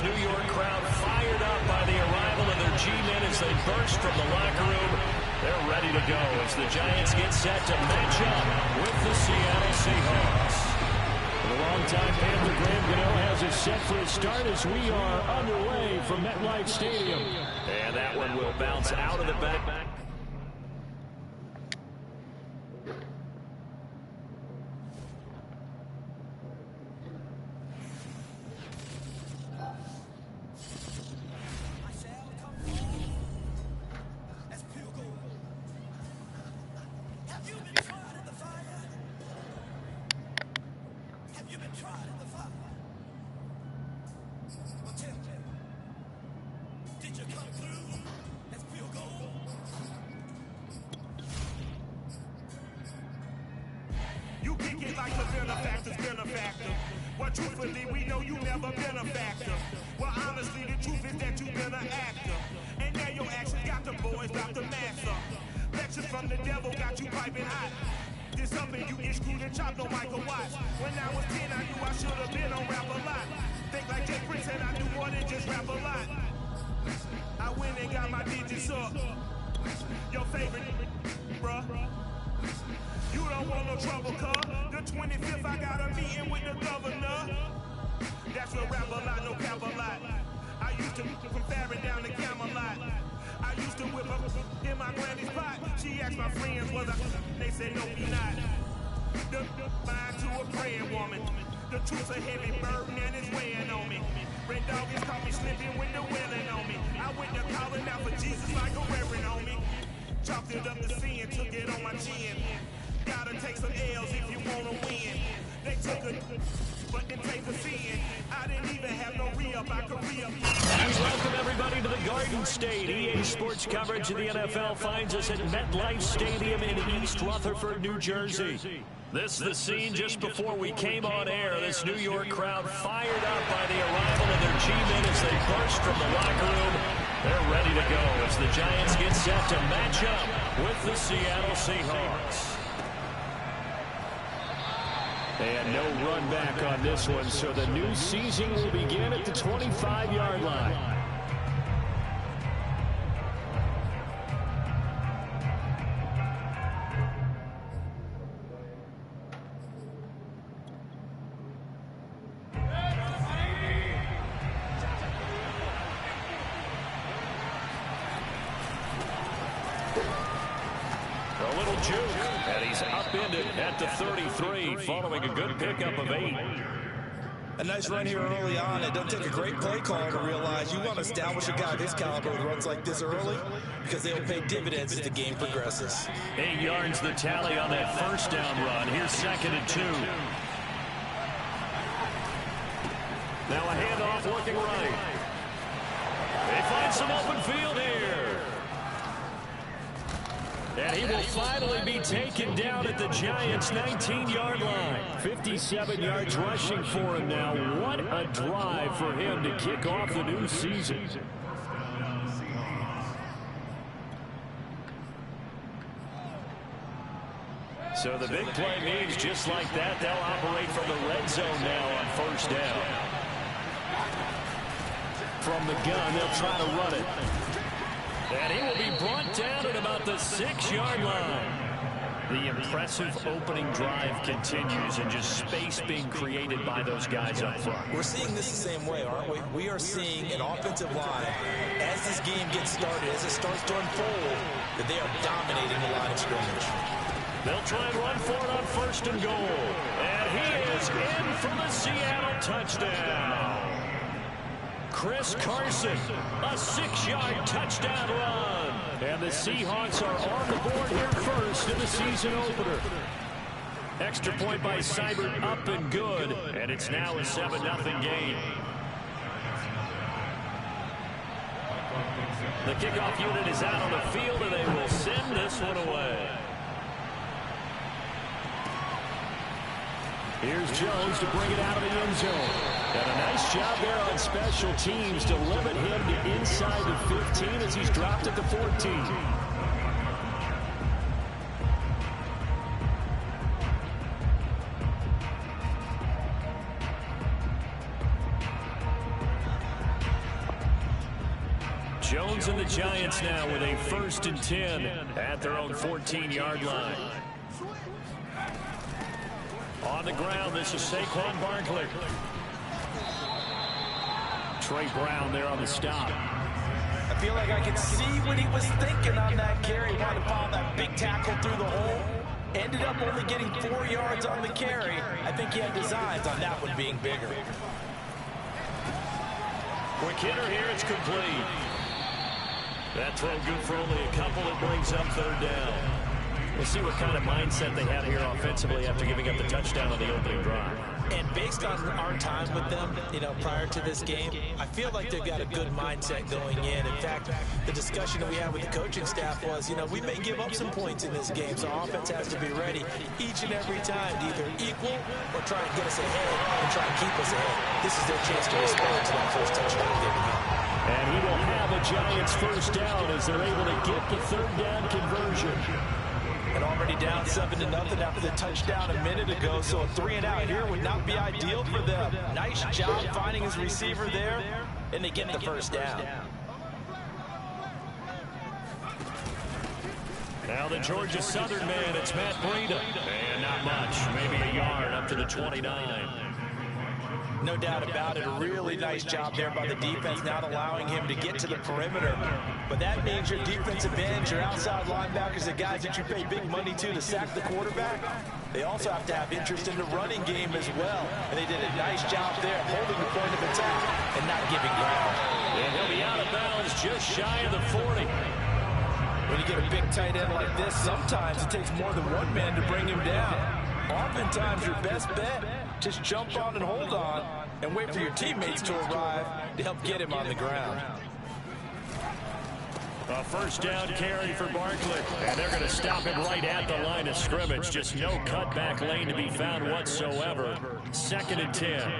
this New York crowd fired up by the arrival of their G-men as they burst from the locker room. They're ready to go as the Giants get set to match up with the Seattle Seahawks. The longtime Panther Graham Gano has us set for a start as we are underway from MetLife Stadium. And that one will bounce out of the back. But truthfully, we know you never been a factor. Well, honestly, the truth is that you've been an actor. And now your actions got the boys about to mass up. Lectures from the devil got you piping hot. Did something you get screwed and chopped on Michael Watts. When I was 10, I knew I should have been on Rap a Lot. Think like Jay Prince and I knew more than just Rap a Lot. I went and got my digits up. Your favorite, bruh. You don't want no trouble, cuz. The 25th, I got a meeting with the governor. That's a Rap a Lot, no cap a lot. I used to from Farron down to Camelot. I used to whip up in my granny's pot. She asked my friends, was I? They said, no, be not. The mind to a praying woman. The truth's a heavy burden and it's weighing on me. Red doggies caught me slipping with the wailing on me. I went to calling out for Jesus like a reverend on me. Chalked it up to sin, took it on my chin. Gotta take some L's if you wanna win. They took a, but then take a sin. I didn't even have no re-up, I could re-up. We welcome everybody to the Garden State. EA Sports coverage of the NFL finds us at MetLife Stadium in East Rutherford, New Jersey. This is the scene just before we came on air. This New York crowd fired up by the arrival of their G-men as they burst from the locker room. They're ready to go as the Giants get set to match up with the Seattle Seahawks. And no run back on this one, so the new season will begin at the 25-yard line. A little juke, and he's upended at the 33, following a good pickup of 8. A nice run here early on. It doesn't take a great play call to realize you want to establish a guy this caliber with runs like this early because they'll pay dividends as the game progresses. 8 yards the tally on that first down run. Here's 2nd and 2. Now a handoff looking right. They find some open field here. And he will finally be taken down at the Giants' 19-yard line. 57 yards rushing for him now. What a drive for him to kick off the new season. So the big play means just like that, they'll operate from the red zone now on first down. From the gun, they'll try to run it. And he will be brought down at about the 6-yard line. The impressive opening drive continues and just space being created by those guys up front. We're seeing this the same way, aren't we? We are seeing an offensive line, as this game gets started, as it starts to unfold, that they are dominating the line of scrimmage. They'll try and run for it on 1st and goal. And he is in for the Seattle touchdown. Chris Carson, a 6-yard touchdown run. And the Seahawks are on the board here first in the season opener. Extra point by Seibert up and good. And it's now a 7-0 game. The kickoff unit is out on the field, and they will send this one away. Here's Jones to bring it out of the end zone. And a nice job there on special teams to limit him to inside the 15 as he's dropped at the 14. Jones and the Giants now with a 1st and 10 at their own 14-yard line. On the ground, this is Saquon Barkley. Trey Brown there on the stop. I feel like I could see what he was thinking on that carry. Wanted to follow that big tackle through the hole. Ended up only getting 4 yards on the carry. I think he had designs on that one being bigger. Quick hitter here, it's complete. That throw good for only a couple. It brings up 3rd down. We'll see what kind of mindset they have here offensively after giving up the touchdown on the opening drive. And based on our time with them, prior to this game, I feel like they've got a good mindset going in. In fact, the discussion that we had with the coaching staff was, we may give up some points in this game, so offense has to be ready each and every time to either equal or try and get us ahead and try and keep us ahead. This is their chance to respond to that first touchdown given up. And he will have a Giants 1st down as they're able to get the 3rd down conversion. And already down 7-0 after the touchdown a minute ago, so a 3-and-out here would not be ideal for them. Nice job finding his receiver there, and they get the 1st down. Now the Georgia Southern man, it's Matt Breida. And not much, maybe a yard up to the 29. No doubt about it, a really nice job there by the defense, not allowing him to get to the perimeter. But that means your defensive ends, your outside linebackers, the guys that you pay big money to sack the quarterback, they also have to have interest in the running game as well. And they did a nice job there holding the point of attack and not giving ground. And he'll be out of bounds just shy of the 40. When you get a big tight end like this, sometimes it takes more than one man to bring him down. Oftentimes, your best bet, just jump on and hold on and wait for your teammates to arrive to help get him on the ground. A 1st down carry for Barkley. And they're going to stop him right at the line of scrimmage. Just no cutback lane to be found whatsoever. 2nd and 10.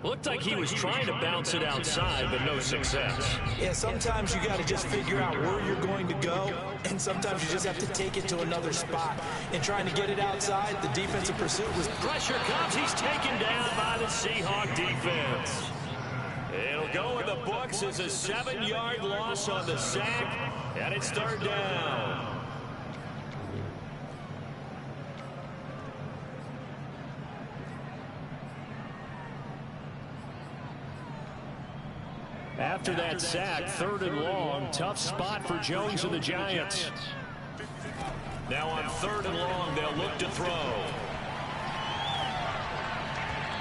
Looked like he was trying to bounce it outside, but no success. Yeah, sometimes you got to just figure out where you're going to go, and sometimes you just have to take it to another spot. And trying to get it outside, the defensive pursuit was... Pressure comes, he's taken down by the Seahawk defense. It'll go in the books as a 7-yard loss on the sack, and it's 3rd down. After that sack, 3rd and long, tough spot for Jones and the Giants. Now on 3rd and long, they'll look to throw.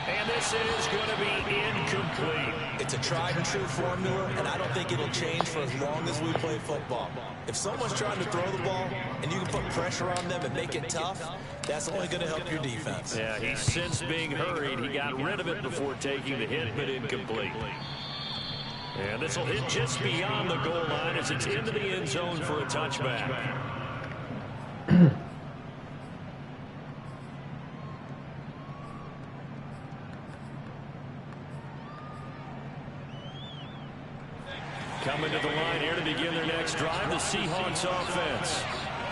And this is going to be incomplete. It's a tried and true formula, and I don't think it'll change for as long as we play football. If someone's trying to throw the ball and you can put pressure on them and make it tough, that's only going to help your defense. Yeah, he's since being hurried. He got rid of it before taking the hit, but incomplete. And this will hit just beyond the goal line as it's into the end zone for a touchback. Coming to the line here to begin their next drive, the Seahawks offense.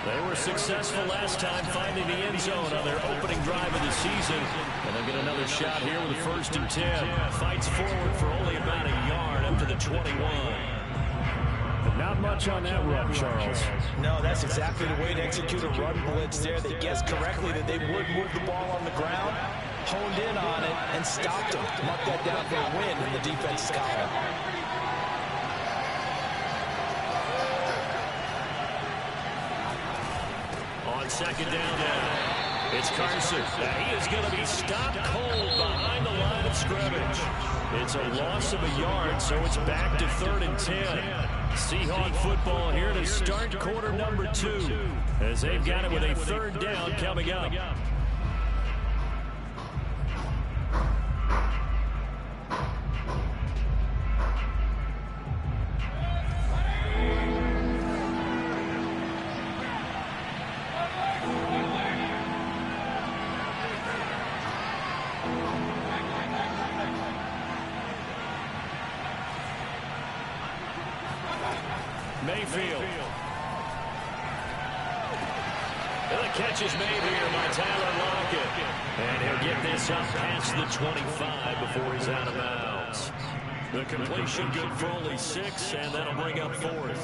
They were successful last time finding the end zone on their opening drive of the season. And they'll get another shot here with a 1st and 10. Fights forward for only about a yard up to the 21. Not much on that run, Charles. No, that's exactly the way to execute a run blitz there. They guessed correctly that they would move the ball on the ground, honed in on it, and stopped them. Mark that down for a win in the defense's column. On 2nd down now, it's Carson. He is going to be stopped cold behind the line of scrimmage. It's a loss of a yard, so it's back to 3rd and 10. Seahawk football here to start quarter number 2, as they've got it with a 3rd down coming up. Mayfield. And the catch is made here by Tyler Lockett. And he'll get this up past the 25 before he's out of bounds. The completion good for only 6, and that'll bring up 4th.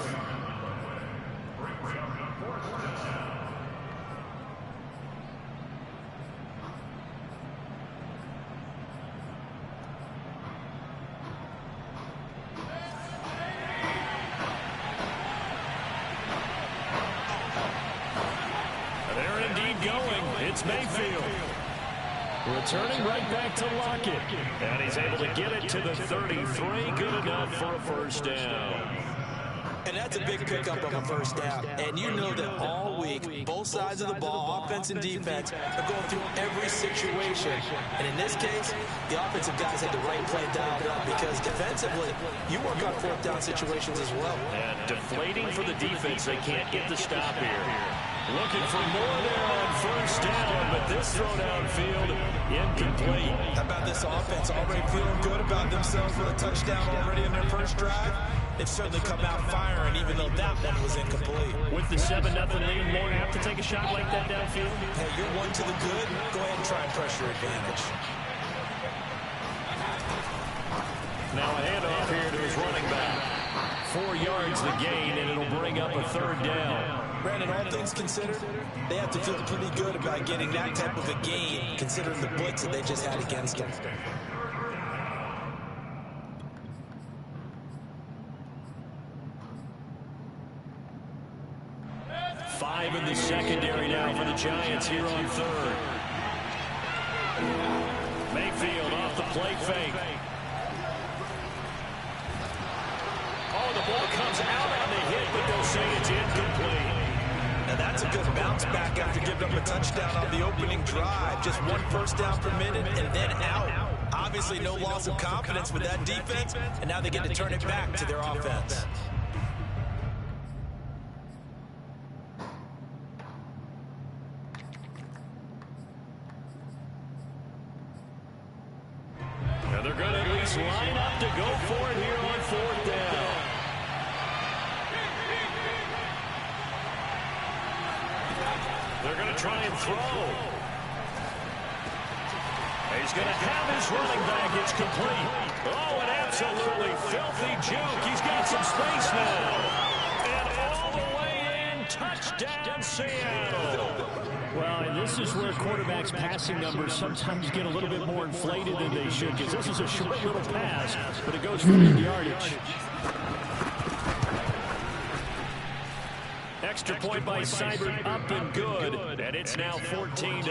They're indeed going. It's Mayfield. Returning right back to Lockett. And he's able to get it to the 33. Good enough for a first down. And that's a big pickup of a first down. And you know that all week, both sides of the ball, offense and defense, are going through every situation. And in this case, the offensive guys had the right play dialed up because defensively, you work on 4th down situations as well. And deflating for the defense. They can't get the stop here. Looking for more there on first down, but this throw downfield incomplete. How about this offense already feeling good about themselves with a touchdown already in their first drive? They've certainly come out firing, even though that one was incomplete. With the 7-0 lead, more have to take a shot like that downfield. Hey, you're one to the good. Go ahead and try and press your advantage. Now a handoff here to his running back. 4 yards the gain, and it'll bring up a 3rd down. Brandon, all things considered, they have to feel pretty good about getting that type of a gain, considering the blitz that they just had against them. Five in the secondary now for the Giants here on 3rd. Mayfield off the play fake. Oh, the ball comes out on the hit, but they'll say it's incomplete. Now that's a good bounce back after giving them a touchdown on the opening drive. Just 1 first down per minute and then out. Obviously no loss of confidence with that defense, and now they get to turn it back to their offense. Now they're going to at least line up to go for it here on 4th down. They're going to try and throw. He's going to have his running back. It's complete. Oh, an absolutely filthy juke. He's got some space now. And all the way in, touchdown Seattle. Well, and this is where quarterbacks' passing numbers sometimes get a little bit more inflated than they should, because this is a short little pass, but it goes for big yardage. Extra point by Seibert, up and good, and it's now 14-0.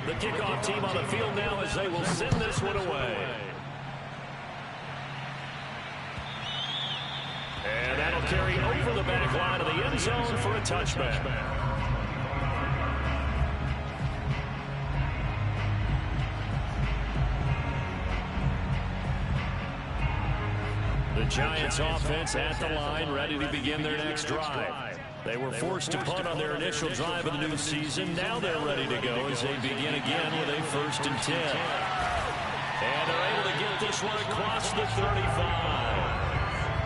The kickoff team on the field now as they will send this one away. And that'll carry over the back line of the end zone for a touchback. The Giants offense at the line, ready to begin their next drive. They were forced to punt on their initial drive of the new season. Now they're ready to go as they begin again with a 1st and 10. And they're able to get this one across the 35.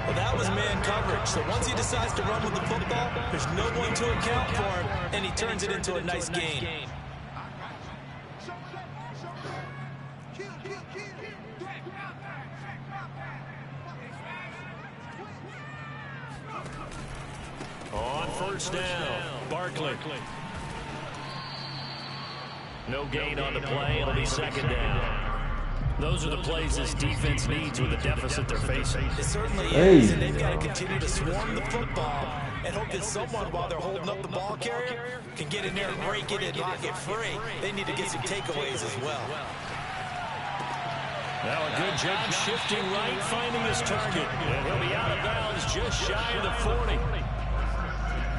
Well, that was man coverage. So once he decides to run with the football, there's no one to account for him, and he turns it into a nice gain. On 1st down, Barkley. No gain on the play. It'll be 2nd down. Those are the plays this defense needs with the deficit they're facing. It certainly is, and they've got to continue to swarm the football and hope that someone, while they're holding up the ball carrier, can get in there and break it and knock it free. They need to get some takeaways as well. Now a good job shifting right, finding his target. And he'll be out of bounds just shy of the 40.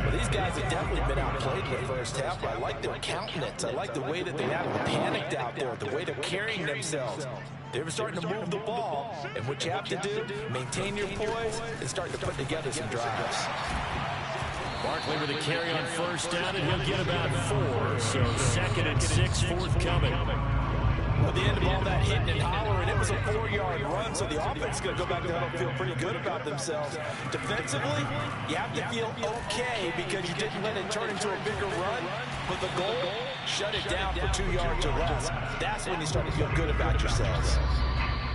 Well, these guys have definitely been outplayed in the first half. I like their countenance. I like the way that they haven't panicked out there, the way they're carrying themselves. They're starting to move the ball, and what you have to do, maintain your poise and start to put together some drives. Barkley with a carry on 1st down, and he'll get about 4. So 2nd and 6 forthcoming. Well, the end of all that hitting and hollering, it was a 4-yard run, so the offense is going to go back there and feel pretty good about themselves. Defensively, you have to feel okay because you didn't let it turn into a bigger run. but the goal, shut it down for 2 yards or less. That's when you start to feel good about yourselves.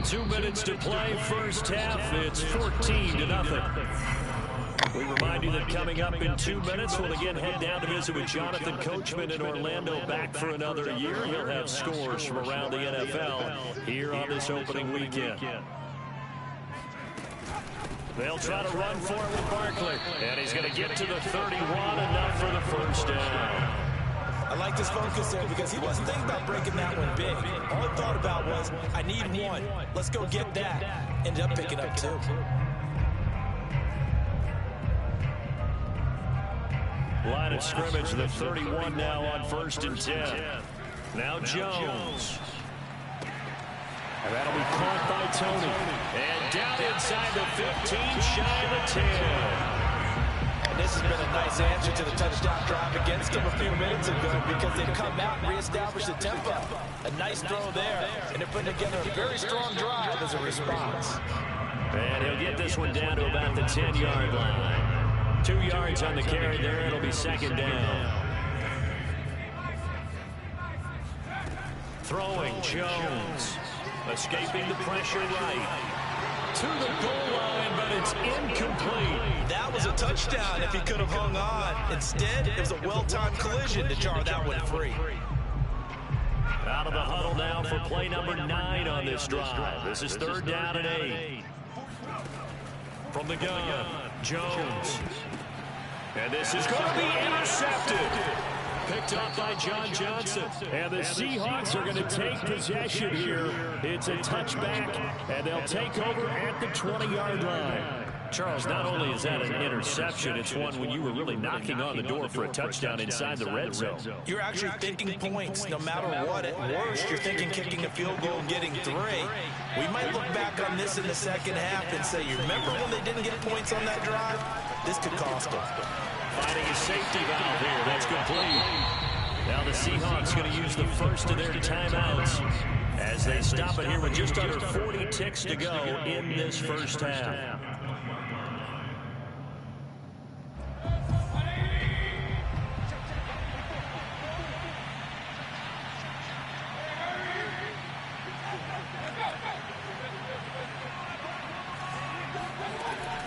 2 minutes to play, first half. It's 14-0. We remind you that coming up in 2 minutes, we'll again head down to visit with Jonathan Coachman in Orlando, back for another year. He'll have scores from around the NFL here on this opening weekend. They'll try to run for it with Barkley. And he's going to get to the 31, enough for the first down. I like this focus there because he wasn't thinking about breaking that one big. All he thought about was, I need one. Let's go get that. Ended up picking up 2. Line of scrimmage, the 31 now on 1st and 10. Now Jones. And that'll be caught by Tony. And down inside the 15, shy of the 10. And this has been a nice answer to the touchdown drive against them a few minutes ago because they've come out and reestablished the tempo. A nice throw there, and they're putting together a very strong drive as a response. And he'll get this one down to about the 10-yard line. 2 yards on the carry there. It'll be second down. Throwing Jones. Escaping the pressure right. To the goal line, but it's incomplete. That was a touchdown if he could have hung on. Instead, it was a well-timed collision to jar that one free. Out of the huddle now for play number 9 on this drive. This is 3rd down and 8. From the gun, Jones. And this is going to be intercepted. Picked up by John Johnson. And the Seahawks are going to take possession here. It's a touchback, and they'll take over at the 20-yard line. Charles, not only is that an interception, it's one when you were really knocking on the door for a touchdown inside the red zone. You're actually thinking points no matter what. At worst, you're thinking kicking a field goal and getting 3. We might look back on this in the second half and say, you remember when they didn't get points on that drive? This could cost them. Finding a safety valve here. That's complete. Now the Seahawks going to use the first of their timeouts as they stop it here with just under 40 ticks to go in this first half.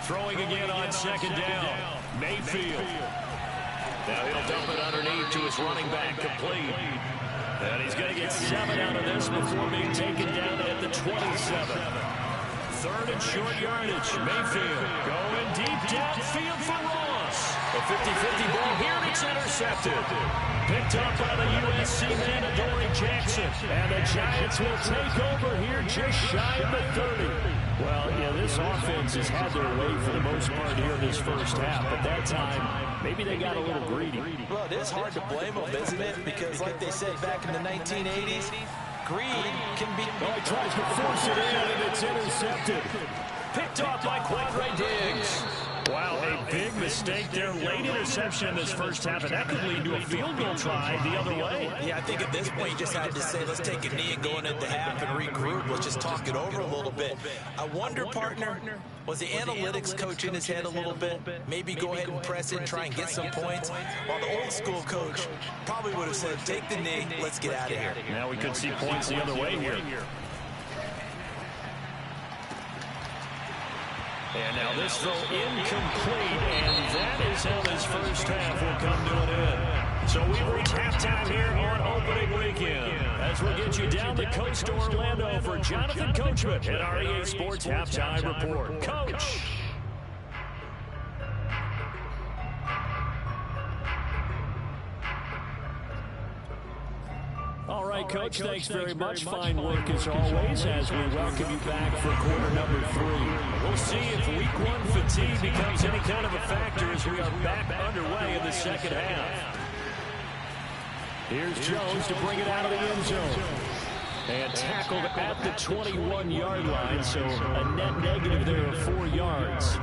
Throwing again on second down. Mayfield. Now he'll dump it underneath to his running back, complete. And he's going to get 7 out of this before being taken down at the 27. 3rd and short yardage. Mayfield going deep downfield for Ross. A 50-50 ball here, and it's intercepted. Picked up by the USC man, Adoree Jackson. And the Giants will take over here just shy of the 30. Well, yeah, this offense has had their way for the most part here in this first half, but that time, maybe they got a little greedy. Well, it is hard to blame them, isn't it? Because like they said back in the 1980s, greed can be... Oh, he tries to force it in, and it's intercepted. Picked off by Quandre Diggs. Wow, a big mistake there. Late interception in this first half, and that could lead to a field goal try the other way. Yeah, I think at this point you just had to say, let's take a knee and go into the half and regroup. Let's just talk it over a little bit. I wonder, partner, was the analytics coach in his head a little bit? Maybe go ahead and press it and try and get some points? While the old school coach probably would have said, take the knee, let's get out of here. Now we could see points the other way here. And now this throw incomplete, and that is how this first half will come to an end. So we've reached halftime here on opening weekend. As we'll get you down the coast to Orlando for Jonathan Coachman at our EA Sports Halftime Report. Coach. All right, Coach, thanks very much. Fine work as always as we welcome you back for quarter number 3. We'll see if week 1 fatigue becomes any kind of a factor as we are back underway in the second half. Here's Jones to bring it out of the end zone. And tackled at the 21-yard line, so a net negative there of 4 yards.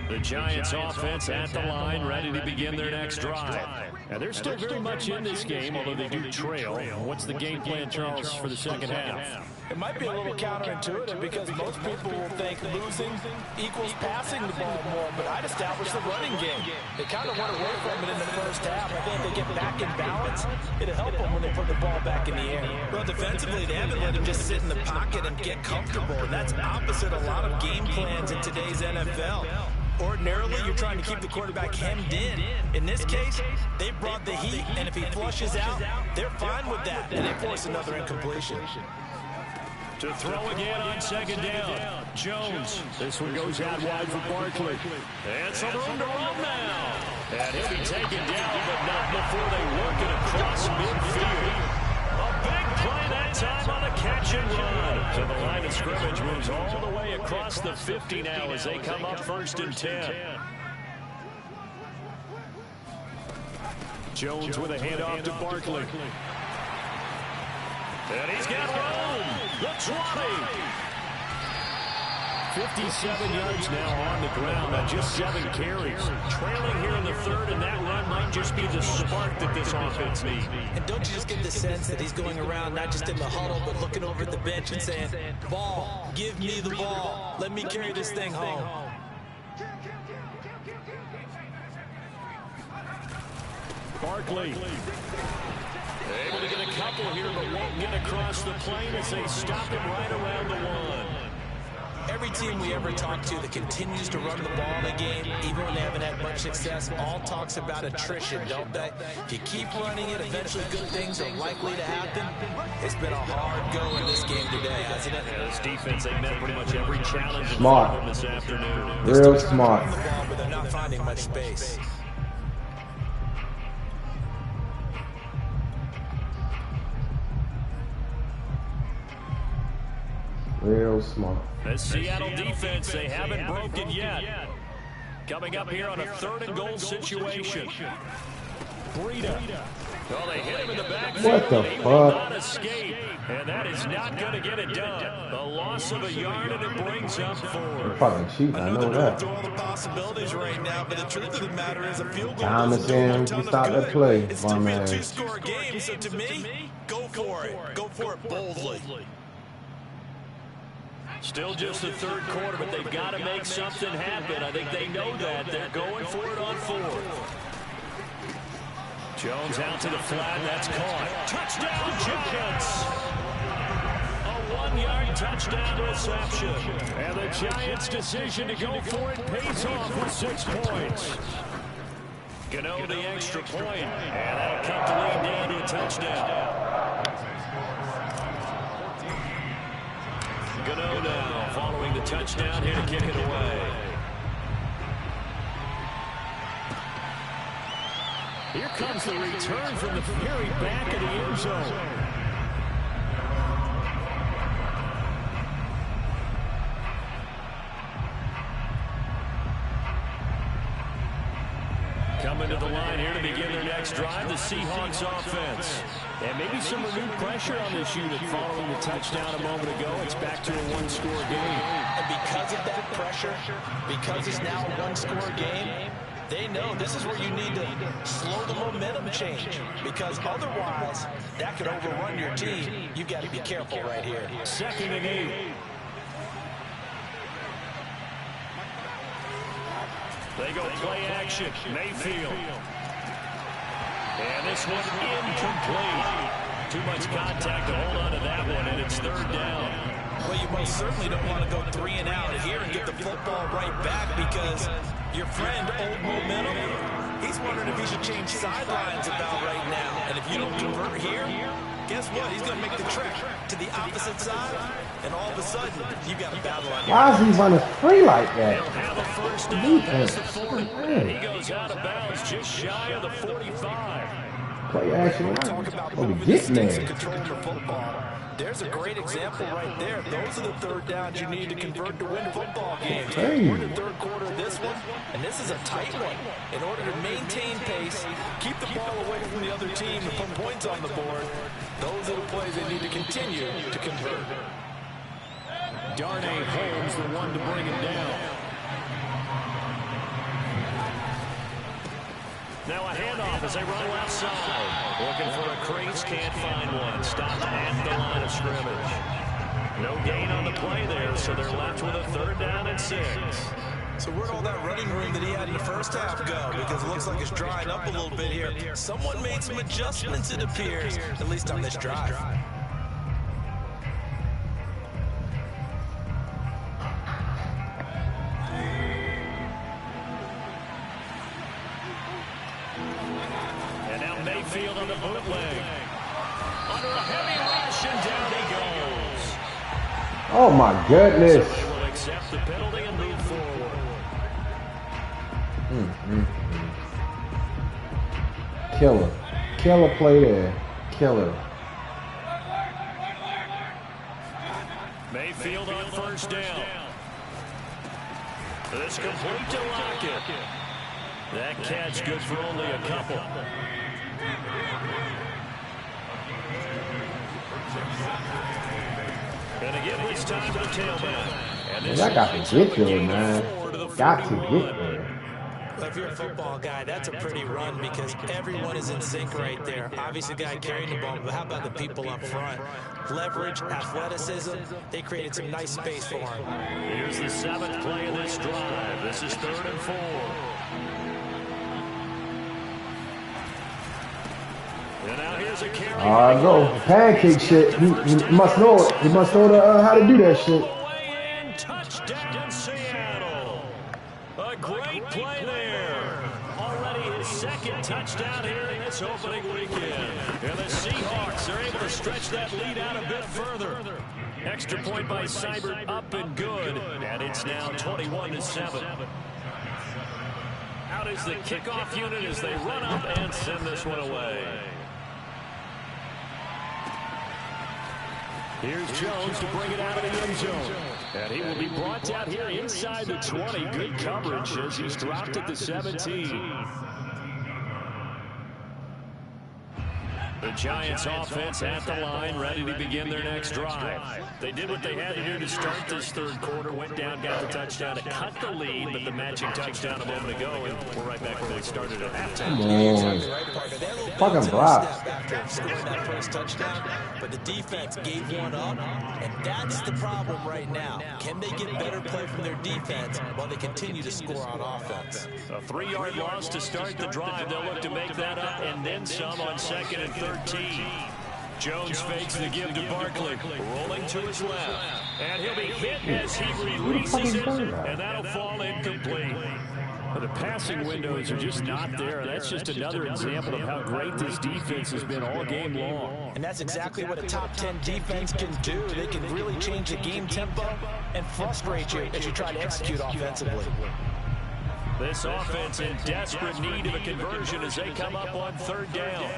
The Giants offense at the line, ready to begin their next drive. And they're still very much in this game, although they do trail. What's the game plan, Charles, for the second half? It might be a little counterintuitive because most people will think losing equals passing the ball more, but I'd establish the running game. They kind of went away from it in the first half. I think if they get back in balance, it'll help them when they put the ball back in the air. Well, defensively, they haven't let him just sit in the pocket and get comfortable, and that's opposite a lot of game plans in today's NFL. Ordinarily, you're trying to keep the quarterback hemmed in. In this case, they brought the heat, and if he flushes out, they're fine with that, and they force another incompletion. To throw again on second down. Jones. This one goes out wide for Barkley. And some room to run now. And he'll be taken down, but not before they work it across midfield. A big play that time on a catch and run. So the line of scrimmage moves all the way across the 50 now as they come up 1st and 10. Jones with a handoff to Barkley. And he's got room. The 20. 57 yards now on the ground on just 7 carries. Trailing here in the 3rd, and that run might just be the spark that this offense needs. And don't you just get the sense that he's going around not just in the huddle, but looking over at the bench and saying, ball, give me the ball. Let me carry this thing home. Barkley. Able to get a couple here, but won't get across the plane as they stop him right around the 1. Every team we ever talk to that continues to run the ball in a game, even when they haven't had much success, all talks about attrition, don't they? If you keep running it, eventually good things are likely to happen. It's been a hard go in this game today, hasn't it? This defense, they met pretty much every challenge Smart. this afternoon. Real smart. The ball, but they're not finding much space. Real smart. The Seattle defense, they haven't broken yet. Coming up here on a 3rd and goal situation. Breida. Oh, they hit him in the backfield. What the He will not fuck? escape. And that is not going to get it done. A loss of a yard, and it brings up 4. Fucking cheating, I know that. All the possibilities right now, but the truth of the matter is a field goal Time doesn't is do a in. ton You of stop good. that play, It's my still be a man. 2-score game, so to me, go for it. Go for it boldly. Still just the 3rd quarter, but they've got to make something happen. I think they know that. They're going for it on 4th. Jones out to the flat. That's caught. Touchdown, Giants. A 1-yard touchdown reception. And the Giants' decision to go for it pays off with 6 points. Gano the extra point, and that'll cut the lead down to a touchdown. Gano now following the touchdown here to kick it away. Here comes the return from the very back of the end zone. Coming to the line here to begin their next drive, the Seahawks offense. And maybe some renewed pressure on this unit following the touchdown a moment ago. It's back to a 1-score game. And because of that pressure, because it's now a 1-score game, they know this is where you need to slow the momentum change, because otherwise that could overrun your team. You've got to be careful right here. 2nd and 8. They go play action. Mayfield. And this one incomplete. Too much contact to hold on to that one, and it's 3rd down. Well, you most certainly don't want to go 3 and out here and get the football right back, because your friend, Old Momentum, he's wondering if he should change sidelines about right now. And if you don't convert here, guess what? He's going to make the trek to the opposite side, and all of a sudden, you got a battle on your Why is he running free like that? He'll have a 1st down Defense. past the 40. And he goes out of bounds just shy of the 45. Play action. Talk about Oh, we moving the get sticks there. and controlling the football. There's a great example right there. Those are the 3rd downs you need to convert to win football games. Hey. We're in the 3rd quarter of this one, and this is a tight one. In order to maintain pace, keep the ball away from the other team, and put points on the board, those are the plays they need to continue to convert. Darnay Holmes, the one to bring him down. Now a handoff as they run left side. Looking for a crease, can't find one. Stopped at the line of scrimmage. No gain on the play there, so they're left with a 3rd down and 6. So where'd all that running room that he had in the first half go? Because it looks like it's drying up a little bit here. Someone made some adjustments, it appears, at least on this drive. And now Mayfield on the bootleg. Under a heavy rush, and down he goes. Oh my goodness. So they will accept the penalty and move forward. Killer. Killer play there. Killer. Mayfield on 1st down. This complete to Lockett. That catch good for only a couple. And again, it's time for the tailback. And this I got to get there, man. Got to get there. Well, if you're a football guy, that's a pretty run because everyone is in sync right there. Obviously, the guy carrying the ball, but how about the people up front? Leverage, athleticism, they created some nice space for him. Here's the 7th play of this drive. This is 3rd and 4. And now here's a carry. No, pancake shit. He must know it. He must know how to do that shit. Touchdown, Seattle. A great play there. Already his 2nd touchdown here in this opening weekend. And the Seahawks are able to stretch that lead out a bit further. Extra point by Seibert, up and good. And it's now 21-7. Out is the kickoff unit as they run up and send this one away. Here's Jones to bring it out of the end zone. And he will be brought down here inside the 20. Good coverage as he's dropped at the 17. The Giants offense at the line, ready to begin their next drive. They did what they had to do to start this 3rd quarter, went down, got the touchdown to cut the lead, but the matching touchdown a moment ago, and we're right back where we started at halftime. Fucking block. After scoring that first touchdown, but the defense gave one up, and that's the problem right now. Can they get better play from their defense while they continue to score on offense? A 3-yard loss to start the drive. They'll look to make that up and then some on 2nd and 13. Jones fakes the give to Barkley, rolling to his left. And he'll be hit as he releases it, and that'll fall incomplete. The passing windows are just not there. That's just another example of how great this defense has been all game long. And that's exactly what a top 10 defense can do. They can really change the game tempo and frustrate you as you try to execute offensively. This offense in desperate need of a conversion as they come up on 3rd down.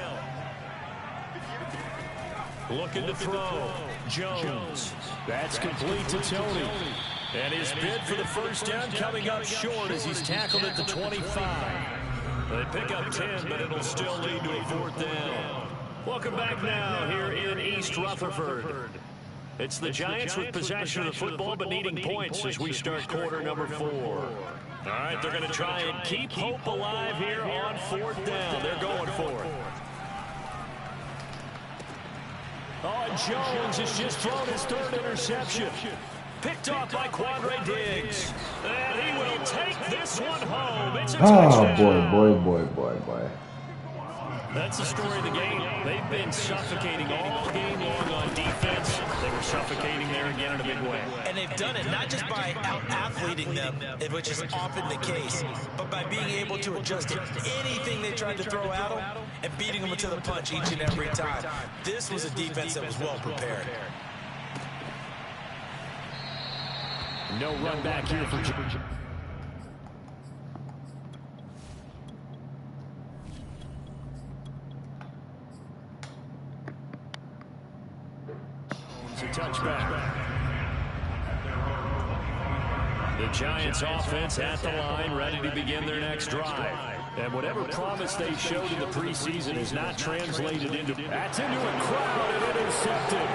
Looking to throw. Jones. That's complete to Tony. And his bid for the 1st down coming up short as he's tackled at the 25. They pick up 10, but it'll still lead to a 4th down. Welcome back now here in East Rutherford. It's the Giants with possession of the football, but needing points as we start quarter number 4. All right, they're going to try and keep hope alive here on 4th down. They're going for it. Oh, and Jones has just thrown his 3rd interception. Picked off by Quandre Diggs. And he will take this one home. It's a touchdown. Boy. That's the story of the game. They've been suffocating all game long on defense. They were suffocating there again in a big way. And they've done it not just by out-athleting them, which is often the case, but by being able to adjust to anything they tried to throw at them and beating them to the punch each and every time. This was a defense that was well prepared. No run back here for Georgia. It's a touchback. The Giants offense at the line, ready to begin their next drive. And whatever promise they showed in the preseason is not translated into... That's into a crowd and intercepted.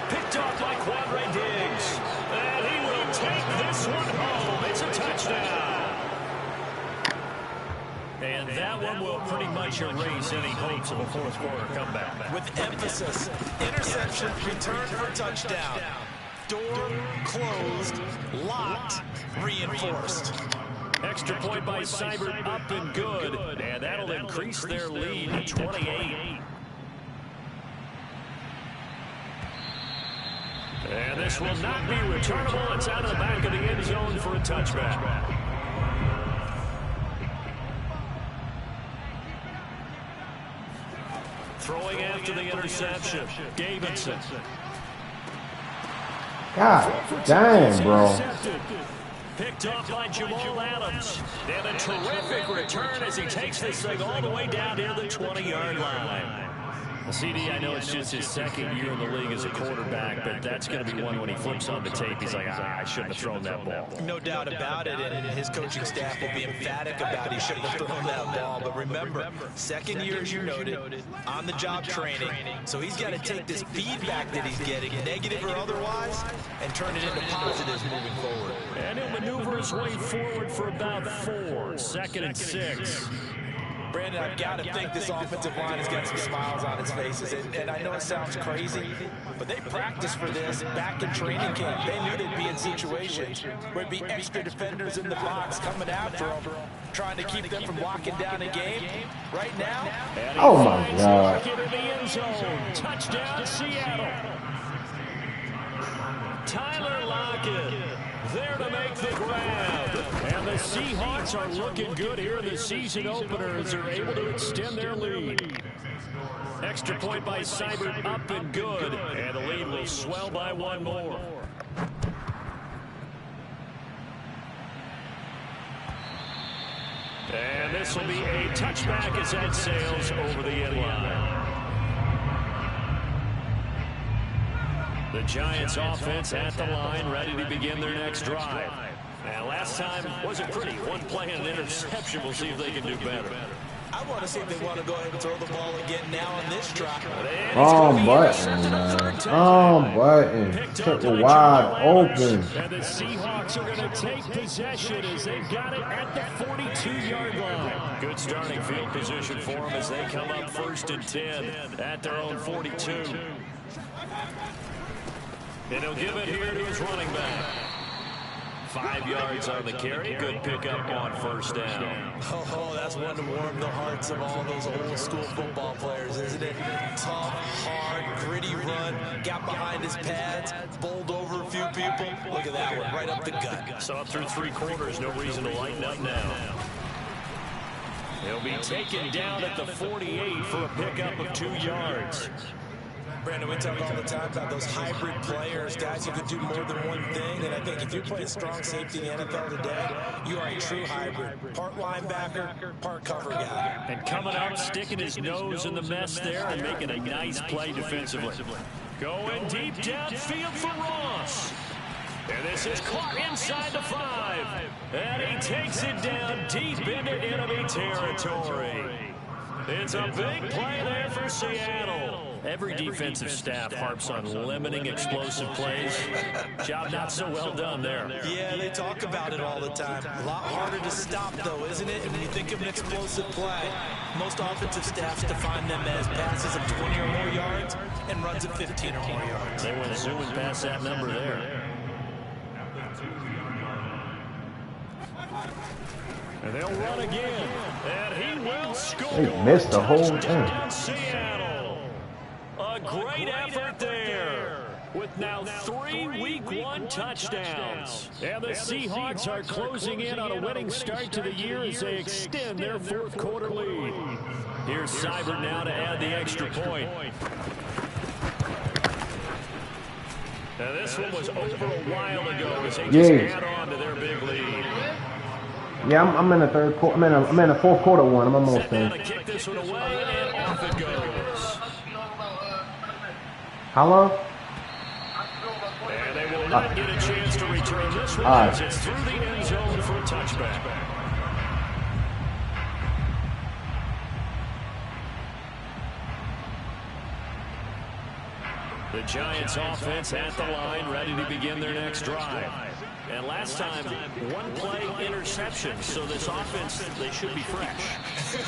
Picked off by Quandre Diggs. And he will take this one home. It's a touchdown. And that one will pretty much erase any hopes of a 4th quarter comeback. With emphasis, interception, return for touchdown. Door closed, locked, reinforced. Extra point by Seibert, up and good. And that'll increase their lead to 28. And this will not be returnable. It's out of the back of the end zone for a touchback. Throwing after the interception, Davidson. God damn, bro. Picked off by Jamal Adams. And a terrific return as he takes this thing all the way down near the 20-yard line. Well, CD, I know it's just his second year in the league as a quarterback, but that's going to be one when he flips on the tape. He's like, I shouldn't have thrown that ball. No doubt about it, and his coaching staff will be emphatic about he shouldn't have thrown that ball. But remember, second year, as you noted, on-the-job training. So he's got to take this feedback that he's getting, negative or otherwise, and turn it into positives moving forward. And he'll maneuver his way forward for about 4. 2nd and 6. Brandon, I've got to think this offensive line has got some smiles on its faces. And I know it sounds crazy, but they practiced for this back in training camp. They knew they'd be in situations where it'd be extra defenders in the box coming after them, trying to keep them from locking down a game. Right now, Oh, my God. Touchdown, Seattle. Tyler Lockett there to make the grab. And the Seahawks are looking good here in the season opener as they're able to extend their lead. Extra point by Seibert, up and good. And the lead will swell by 1 more. And this will be a touchback as that sails over the end line. The Giants offense at the line, ready to begin their next drive. And last time wasn't pretty. 1 play and an interception. We'll see if they can do better. I want to see if they want to go ahead and throw the ball again now on this drive. Wrong button, man. Wrong button. Took it wide open. And the Seahawks are going to take possession as they've got it at the 42-yard line. Good starting field position for them as they come up 1st and 10 at their own 42. And he'll give it here to his running back. 5 yards on the carry. Good pickup on 1st down. Oh, that's one to warm the hearts of all those old school football players, isn't it? Tough, hard, gritty run. Got behind his pads, bowled over a few people. Look at that one, right up the gut. Saw it through 3 quarters. No reason to lighten up now. He'll be taken down at the 48 for a pickup of 2 yards. Brandon, we talk all the time about those hybrid players, guys who can do more than one thing. And I think if you play strong safety in the NFL today, you are a true hybrid. Part linebacker, part cover guy. And coming up, sticking his nose in the mess there and making a nice play defensively. Going deep downfield for Ross. And this is caught inside the 5. And he takes it down deep into enemy territory. It's a big play there for Seattle. Every defensive staff harps on limiting explosive plays. Job not so well done there. Yeah, they talk about it all the time. A lot harder to stop, though, isn't it? And when you think of an explosive play, most offensive staffs define them as passes of 20 or more yards and runs of 15 or more yards. They went zooming past that number there. And they'll run again. And he will score. They missed the whole thing. Seattle. A great effort there. With now 3 Week 1 touchdowns. And the Seahawks are closing in on a winning start to the year as they extend their 4th quarter lead. Here's Seibert now to add the extra point. Now this one was over a while ago as they just add on to their big lead. Yeah, I'm in the 3rd quarter. I'm in the 4th quarter one. I'm almost there. Kick this one away and off it goes. How long? And they will not get a chance to return this one as it's through the end zone for a touchback. The Giants offense at the line, ready to begin their next drive. And last time, 1 play interception. So this offense, they should be fresh.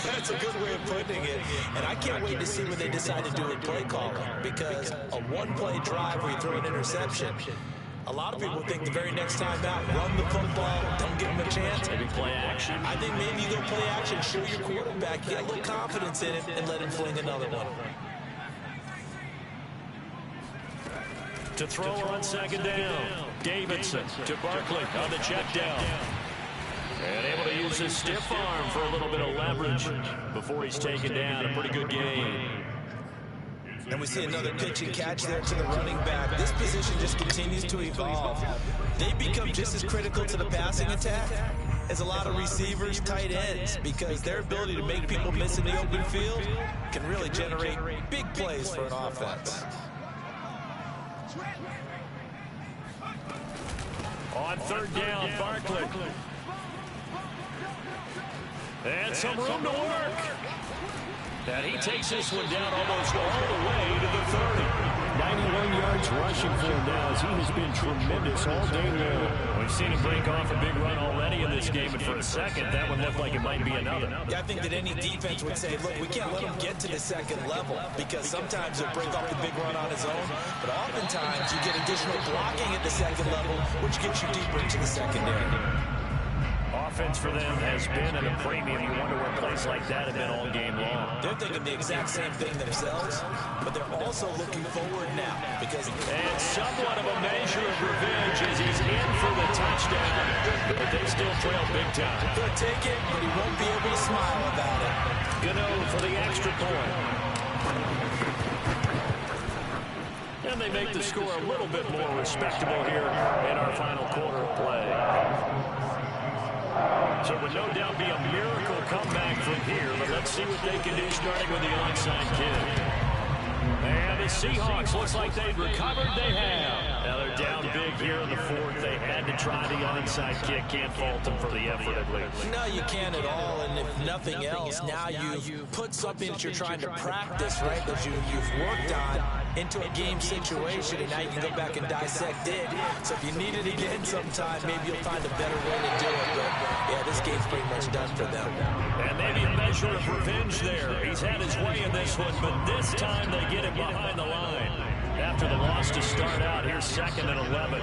That's a good way of putting it. And I can't wait to see when they decide to do a play calling. Because a 1-play drive where you throw an interception, A lot of people think the very next time out, run the football, don't give him a chance. Maybe play action. I think maybe you go play action, show your quarterback, get a little confidence in it, and let him fling another one. To throw on second down. Davidson to Barkley on the check down. And able to use his stiff arm for a little bit of leverage before he's taken down. A pretty good game. And we see another pitch and catch there to the running back. This position just continues to evolve. They become just as critical to the passing attack as a lot of receivers, tight ends, because their ability to make people miss in the open field can really generate big plays for an offense. On third down, Barkley. And some room to work. And he takes this one down almost all the way to the 30. 91 yards rushing for him now as he has been tremendous all day long. We've seen him break off a big run already in this game, and for a second, that one looked like it might be another. Yeah, I think that any defense would say, look, we can't let him get to the second level because sometimes he'll break off the big run on his own, but oftentimes you get additional blocking at the second level, which gets you deeper into the secondary. Offense for them has been at a premium. You wonder where plays like that have been all game long. They're thinking the exact same thing themselves, but they're also looking forward now because... And somewhat of a measure of revenge as he's in for the touchdown, but they still trail big time. He'll take it, but he won't be able to smile about it. Gano for the extra point. And they make the score a little bit more respectable here in our final quarter of play. So it would no doubt be a miracle comeback from here, but let's see what they can do starting with the onside kick. And the Seahawks looks like they've recovered. They have. Now they're down big here in the fourth. They had to try the onside kick. Can't fault them for the effort at least. No, you can't at all, and if nothing else, now you've put something that you're trying to practice, right, that you've worked on into a game situation, and now you can go back and dissect it. So if you need it again sometime, maybe you'll find a better way to do it. But, yeah, this game's pretty much done for them. And maybe a measure of revenge there. He's had his way in this one, but this time they get him behind the line. After the loss to start out, here's 2nd and 11.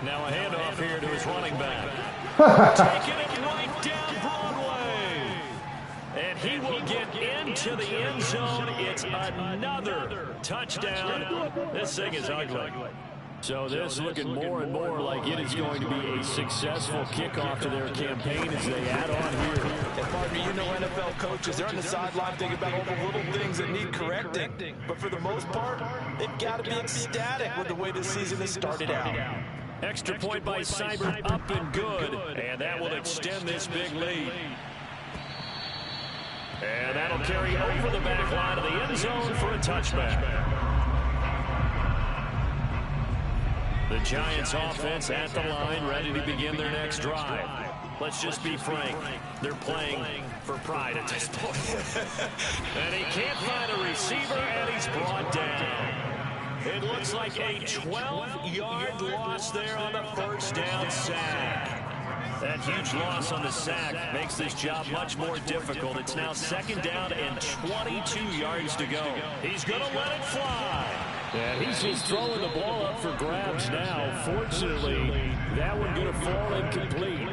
Now a handoff here to his running back. Taking it right down Broadway. And he will get into the end zone. It's another touchdown. This thing is ugly. So this looking more and more like it is going to be a successful kickoff to their campaign as they add on here. And partner, you know NFL coaches, they're on the sideline thinking about all the little things that need correcting. But for the most part, they've got to be ecstatic with the way this season has started out. Extra point by Seibert, up and good. And that will extend this big lead. And that'll carry over the back line of the end zone for a touchback. The Giants offense at the line, ready to begin their next drive. Let's just be frank, they're playing for pride at this point. And he can't find a receiver, and he's brought down. It looks like a 12-yard loss there on the first down sack. That huge loss on the sack makes this job much more difficult. It's now 2nd down and 22 yards to go. He's going to let it fly. And he's just throwing the ball up for grabs now. Fortunately, that one going to fall incomplete.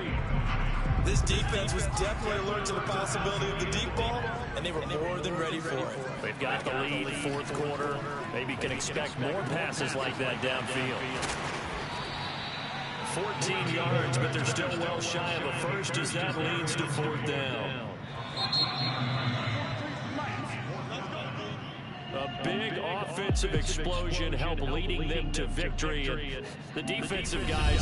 This defense was definitely alert to the possibility of the deep ball, and they were more than ready for it. They've got the lead, 4th quarter. Maybe can expect more passes like that downfield. 14 yards, but they're still well shy of a first as that leads to 4th down. A big offensive explosion helped leading them to victory. And the defensive guys